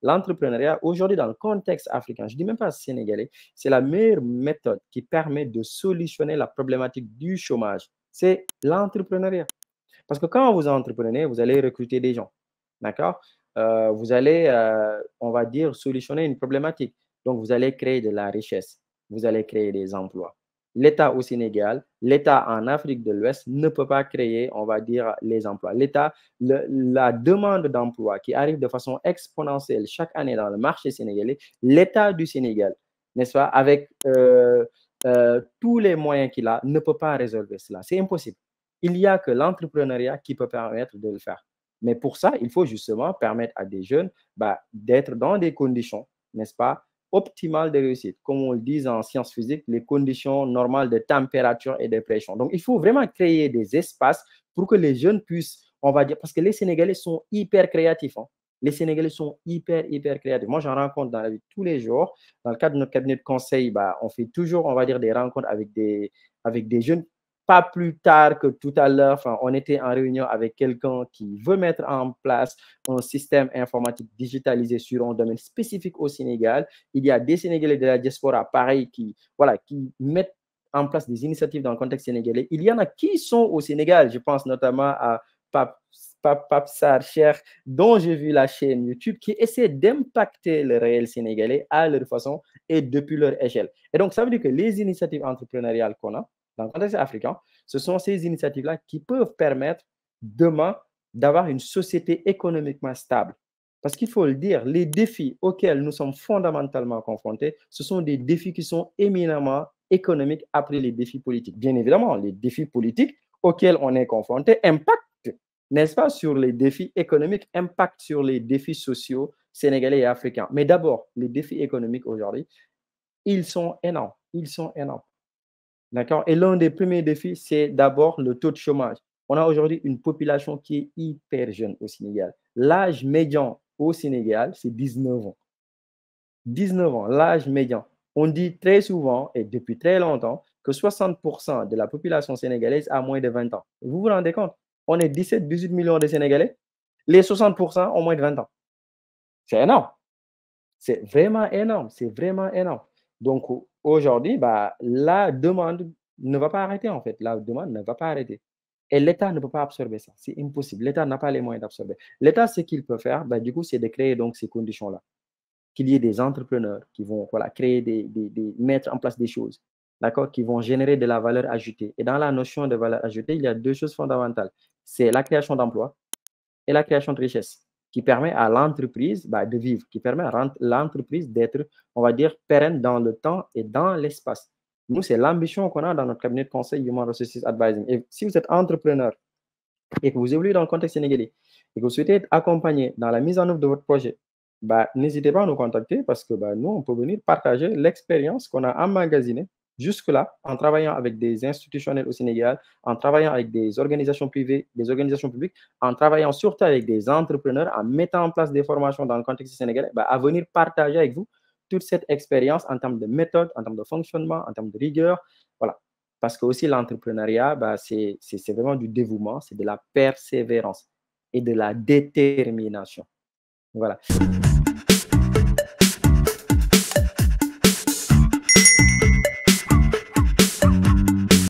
l'entrepreneuriat, aujourd'hui, dans le contexte africain, je ne dis même pas sénégalais, c'est la meilleure méthode qui permet de solutionner la problématique du chômage. C'est l'entrepreneuriat. Parce que quand vous entreprenez, vous allez recruter des gens. D'accord? Vous allez, on va dire, solutionner une problématique. Donc, vous allez créer de la richesse. Vous allez créer des emplois. L'État au Sénégal, l'État en Afrique de l'Ouest ne peut pas créer, on va dire, les emplois. L'État, la demande d'emploi qui arrive de façon exponentielle chaque année dans le marché sénégalais, l'État du Sénégal, n'est-ce pas, avec tous les moyens qu'il a, ne peut pas résolver cela. C'est impossible. Il n'y a que l'entrepreneuriat qui peut permettre de le faire. Mais pour ça, il faut justement permettre à des jeunes d'être dans des conditions, n'est-ce pas, optimales de réussite. Comme on le dit en sciences physiques, les conditions normales de température et de pression. Donc, il faut vraiment créer des espaces pour que les jeunes puissent, on va dire, parce que les Sénégalais sont hyper créatifs. Hein. Les Sénégalais sont hyper créatifs. Moi, j'en rencontre dans la vie tous les jours. Dans le cadre de notre cabinet de conseil, on fait toujours, on va dire, des rencontres avec des jeunes. Pas plus tard que tout à l'heure, on était en réunion avec quelqu'un qui veut mettre en place un système informatique digitalisé sur un domaine spécifique au Sénégal. Il y a des Sénégalais de la diaspora, pareil, qui mettent en place des initiatives dans le contexte sénégalais. Il y en a qui sont au Sénégal. Je pense notamment à Pape Sarcher, dont j'ai vu la chaîne YouTube, qui essaie d'impacter le réel sénégalais à leur façon et depuis leur échelle. Et donc, ça veut dire que les initiatives entrepreneuriales qu'on a, dans le contexte africain, ce sont ces initiatives-là qui peuvent permettre demain d'avoir une société économiquement stable. Parce qu'il faut le dire, les défis auxquels nous sommes fondamentalement confrontés, ce sont des défis qui sont éminemment économiques après les défis politiques. Bien évidemment, les défis politiques auxquels on est confronté impactent, n'est-ce pas, sur les défis économiques, impactent sur les défis sociaux sénégalais et africains. Mais d'abord, les défis économiques aujourd'hui, ils sont énormes. Ils sont énormes. D'accord? Et l'un des premiers défis, c'est d'abord le taux de chômage. On a aujourd'hui une population qui est hyper jeune au Sénégal. L'âge médian au Sénégal, c'est 19 ans. 19 ans, l'âge médian. On dit très souvent et depuis très longtemps que 60% de la population sénégalaise a moins de 20 ans. Vous vous rendez compte? On est 17-18 millions de Sénégalais. Les 60% ont moins de 20 ans. C'est énorme. C'est vraiment énorme. C'est vraiment énorme. Donc, aujourd'hui, la demande ne va pas arrêter, en fait. La demande ne va pas arrêter. Et l'État ne peut pas absorber ça. C'est impossible. L'État n'a pas les moyens d'absorber. L'État, ce qu'il peut faire, du coup, c'est de créer donc ces conditions-là. Qu'il y ait des entrepreneurs qui vont créer mettre en place des choses, d'accord, qui vont générer de la valeur ajoutée. Et dans la notion de valeur ajoutée, il y a deux choses fondamentales. C'est la création d'emplois et la création de richesse qui permet à l'entreprise de vivre, qui permet à l'entreprise d'être, on va dire, pérenne dans le temps et dans l'espace. Nous, c'est l'ambition qu'on a dans notre cabinet de conseil Human Resources Advising. Et si vous êtes entrepreneur et que vous évoluez dans le contexte sénégalais et que vous souhaitez être accompagné dans la mise en œuvre de votre projet, n'hésitez pas à nous contacter parce que nous, on peut venir partager l'expérience qu'on a emmagasinée jusque-là en travaillant avec des institutionnels au Sénégal, en travaillant avec des organisations privées, des organisations publiques, en travaillant surtout avec des entrepreneurs, en mettant en place des formations dans le contexte sénégalais, à venir partager avec vous toute cette expérience en termes de méthode, en termes de fonctionnement, en termes de rigueur. Voilà. Parce que aussi l'entrepreneuriat, c'est vraiment du dévouement, c'est de la persévérance et de la détermination. Voilà.